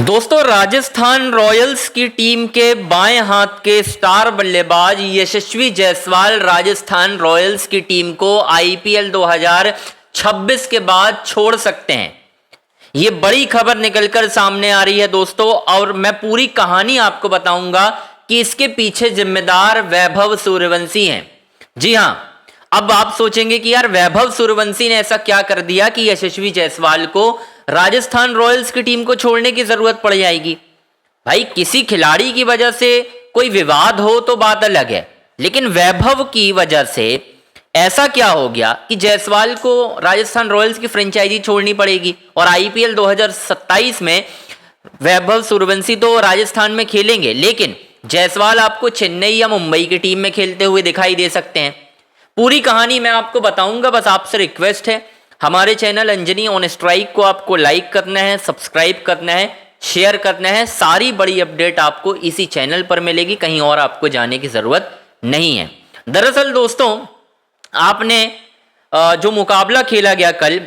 दोस्तों, राजस्थान रॉयल्स की टीम के बाएं हाथ के स्टार बल्लेबाज यशस्वी जायसवाल राजस्थान रॉयल्स की टीम को आईपीएल 2026 के बाद छोड़ सकते हैं। ये बड़ी खबर निकलकर सामने आ रही है दोस्तों, और मैं पूरी कहानी आपको बताऊंगा कि इसके पीछे जिम्मेदार वैभव सूर्यवंशी हैं। जी हां, अब आप सोचेंगे कि यार वैभव सूर्यवंशी ने ऐसा क्या कर दिया कि यशस्वी जायसवाल को राजस्थान रॉयल्स की टीम को छोड़ने की जरूरत पड़ जाएगी। भाई, किसी खिलाड़ी की वजह से कोई विवाद हो तो बात अलग है, लेकिन वैभव की वजह से ऐसा क्या हो गया कि जायसवाल को राजस्थान रॉयल्स की फ्रेंचाइजी छोड़नी पड़ेगी। और आईपीएल 2027 में वैभव सूर्यवंशी तो राजस्थान में खेलेंगे, लेकिन जायसवाल आपको चेन्नई या मुंबई की टीम में खेलते हुए दिखाई दे सकते हैं। पूरी कहानी मैं आपको बताऊंगा, बस आपसे रिक्वेस्ट है हमारे चैनल अंजनी ऑन स्ट्राइक को आपको लाइक करना है, सब्सक्राइब करना है, शेयर करना है। सारी बड़ी अपडेट आपको इसी चैनल पर मिलेगी, कहीं और आपको जाने की जरूरत नहीं है। दरअसल दोस्तों, आपने जो मुकाबला खेला गया कल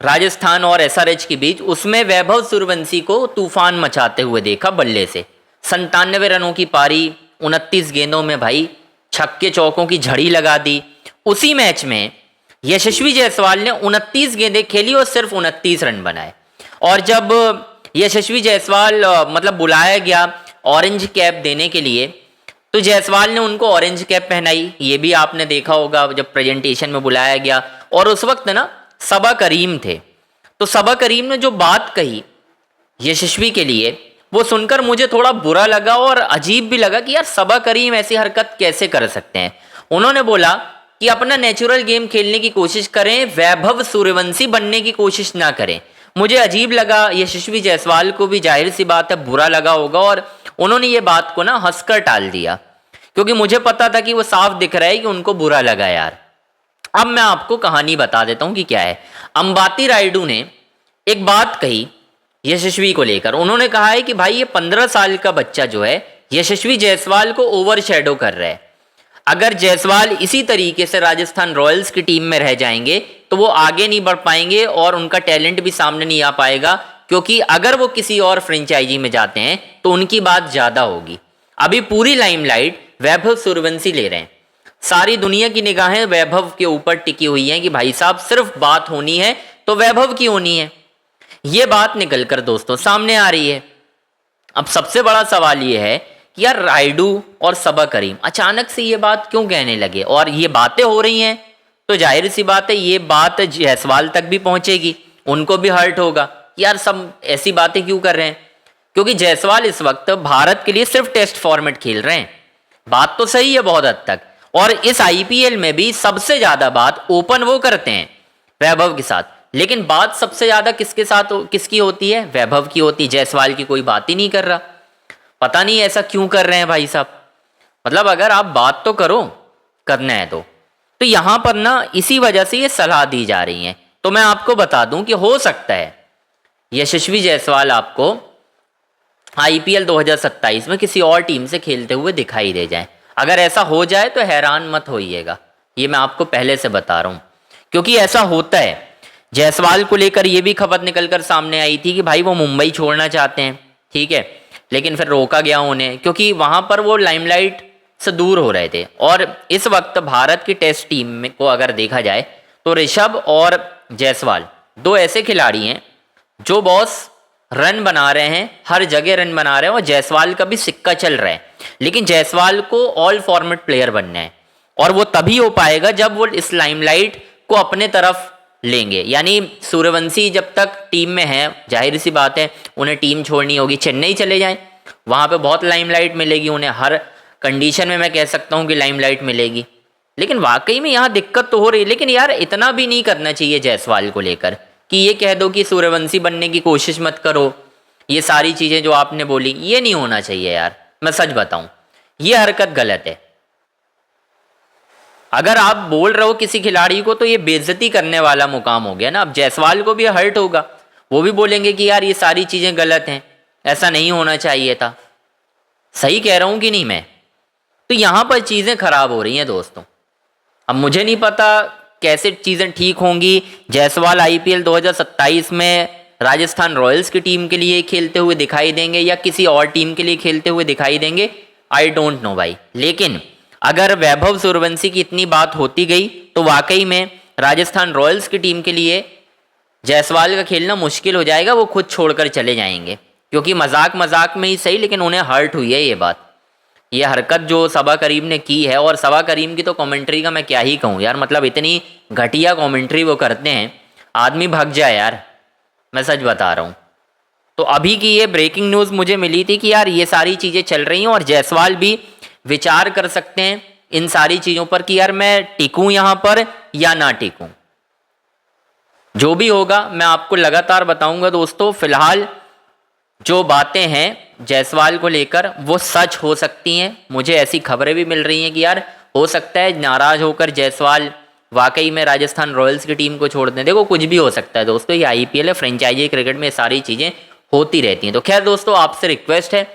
राजस्थान और एसआरएच के बीच, उसमें वैभव सूर्यवंशी को तूफान मचाते हुए देखा बल्ले से। 97 रनों की पारी, 29 गेंदों में भाई छक्के चौकों की झड़ी लगा दी। उसी मैच में यशस्वी जायसवाल ने 29 गेंदें खेली और सिर्फ 29 रन बनाए। और जब यशस्वी जायसवाल मतलब बुलाया गया ऑरेंज कैप देने के लिए, तो जायसवाल ने उनको ऑरेंज कैप पहनाई। ये भी आपने देखा होगा जब प्रेजेंटेशन में बुलाया गया। और उस वक्त ना सबा करीम थे, तो सबा करीम ने जो बात कही यशस्वी के लिए, वो सुनकर मुझे थोड़ा बुरा लगा और अजीब भी लगा कि यार सबा करीम ऐसी हरकत कैसे कर सकते हैं। उन्होंने बोला कि अपना नेचुरल गेम खेलने की कोशिश करें, वैभव सूर्यवंशी बनने की कोशिश ना करें। मुझे अजीब लगा, यशस्वी जायसवाल को भी जाहिर सी बात है बुरा लगा होगा, और उन्होंने ये बात को ना हंसकर टाल दिया, क्योंकि मुझे पता था कि वो साफ दिख रहा है कि उनको बुरा लगा यार। अब मैं आपको कहानी बता देता हूं कि क्या है। अंबाती रायडू ने एक बात कही यशस्वी को लेकर। उन्होंने कहा है कि भाई ये 15 साल का बच्चा जो है यशस्वी जायसवाल को ओवर शेडो कर रहा है। अगर जायसवाल इसी तरीके से राजस्थान रॉयल्स की टीम में रह जाएंगे तो वो आगे नहीं बढ़ पाएंगे और उनका टैलेंट भी सामने नहीं आ पाएगा, क्योंकि अगर वो किसी और फ्रेंचाइजी में जाते हैं तो उनकी बात ज्यादा होगी। अभी पूरी लाइमलाइट वैभव सूर्यवंशी ले रहे हैं। सारी दुनिया की निगाहें वैभव के ऊपर टिकी हुई हैं कि भाई साहब सिर्फ बात होनी है तो वैभव की होनी है। ये बात निकलकर दोस्तों सामने आ रही है। अब सबसे बड़ा सवाल ये है कि यार रायडू और सबा करीम अचानक से ये बात क्यों कहने लगे, और ये बातें हो रही हैं तो जाहिर सी बात है ये बात जायसवाल तक भी पहुंचेगी, उनको भी हर्ट होगा कि यार सब ऐसी बातें क्यों कर रहे हैं। क्योंकि जायसवाल इस वक्त भारत के लिए सिर्फ टेस्ट फॉर्मेट खेल रहे हैं। बात तो सही है बहुत हद तक, और इस आईपीएल में भी सबसे ज्यादा बात ओपन वो करते हैं वैभव के साथ, लेकिन बात सबसे ज्यादा किसके साथ किसकी होती है? वैभव की होती है। जायसवाल की कोई बात ही नहीं कर रहा। पता नहीं ऐसा क्यों कर रहे हैं भाई साहब। मतलब अगर आप बात तो करो, करना है तो यहां पर ना इसी वजह से ये सलाह दी जा रही है। तो मैं आपको बता दूं कि हो सकता है यशस्वी जायसवाल आपको आईपीएल 2027 में किसी और टीम से खेलते हुए दिखाई दे जाए। अगर ऐसा हो जाए तो हैरान मत होइएगा, ये मैं आपको पहले से बता रहा हूं, क्योंकि ऐसा होता है। जायसवाल को लेकर यह भी खबर निकलकर सामने आई थी कि भाई वो मुंबई छोड़ना चाहते हैं, ठीक है, लेकिन फिर रोका गया उन्हें क्योंकि वहां पर वो लाइमलाइट से दूर हो रहे थे। और इस वक्त भारत की टेस्ट टीम में को अगर देखा जाए तो ऋषभ और जायसवाल दो ऐसे खिलाड़ी हैं जो बॉस रन बना रहे हैं, हर जगह रन बना रहे हैं, और जायसवाल का भी सिक्का चल रहा है। लेकिन जायसवाल को ऑल फॉर्मेट प्लेयर बनना है, और वो तभी हो पाएगा जब वो इस लाइमलाइट को अपने तरफ लेंगे। यानी सूर्यवंशी जब तक टीम में है, जाहिर सी बात है उन्हें टीम छोड़नी होगी, चेन्नई चले जाएं, वहां पे बहुत लाइमलाइट मिलेगी उन्हें, हर कंडीशन में मैं कह सकता हूं कि लाइमलाइट मिलेगी। लेकिन वाकई में यहाँ दिक्कत तो हो रही है। लेकिन यार इतना भी नहीं करना चाहिए जायसवाल को लेकर कि ये कह दो कि सूर्यवंशी बनने की कोशिश मत करो। ये सारी चीजें जो आपने बोली, ये नहीं होना चाहिए यार। मैं सच बताऊं, ये हरकत गलत है। अगर आप बोल रहे हो किसी खिलाड़ी को तो ये बेइज्जती करने वाला मुकाम हो गया ना। अब जायसवाल को भी हर्ट होगा, वो भी बोलेंगे कि यार ये सारी चीजें गलत हैं, ऐसा नहीं होना चाहिए था। सही कह रहा हूं कि नहीं मैं? तो यहां पर चीजें खराब हो रही हैं दोस्तों। अब मुझे नहीं पता कैसे चीजें ठीक होंगी। जायसवाल आईपीएल 2027 में राजस्थान रॉयल्स की टीम के लिए खेलते हुए दिखाई देंगे या किसी और टीम के लिए खेलते हुए दिखाई देंगे, आई डोंट नो भाई। लेकिन अगर वैभव सूर्यवंशी की इतनी बात होती गई तो वाकई में राजस्थान रॉयल्स की टीम के लिए जायसवाल का खेलना मुश्किल हो जाएगा, वो खुद छोड़कर चले जाएंगे। क्योंकि मजाक मजाक में ही सही, लेकिन उन्हें हर्ट हुई है ये बात, ये हरकत जो सबा करीम ने की है। और सबा करीम की तो कमेंट्री का मैं क्या ही कहूँ यार, मतलब इतनी घटिया कमेंट्री वो करते हैं, आदमी भाग जाए यार, मैं सच बता रहा हूँ। तो अभी की ये ब्रेकिंग न्यूज़ मुझे मिली थी कि यार ये सारी चीज़ें चल रही हैं और जायसवाल भी विचार कर सकते हैं इन सारी चीज़ों पर कि यार मैं टिकूँ यहाँ पर या ना टिकूँ। जो भी होगा मैं आपको लगातार बताऊंगा दोस्तों। फिलहाल जो बातें हैं जायसवाल को लेकर वो सच हो सकती हैं, मुझे ऐसी खबरें भी मिल रही हैं कि यार हो सकता है नाराज़ होकर जायसवाल वाकई में राजस्थान रॉयल्स की टीम को छोड़ दें। देखो कुछ भी हो सकता है दोस्तों, ये आईपीएल है, फ्रेंचाइजी क्रिकेट में सारी चीज़ें होती रहती हैं। तो खैर दोस्तों, आपसे रिक्वेस्ट है,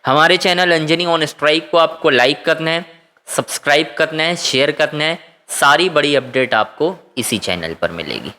हमारे चैनल अंजनी ऑन स्ट्राइक को आपको लाइक करना है, सब्सक्राइब करना है, शेयर करना है। सारी बड़ी अपडेट आपको इसी चैनल पर मिलेगी।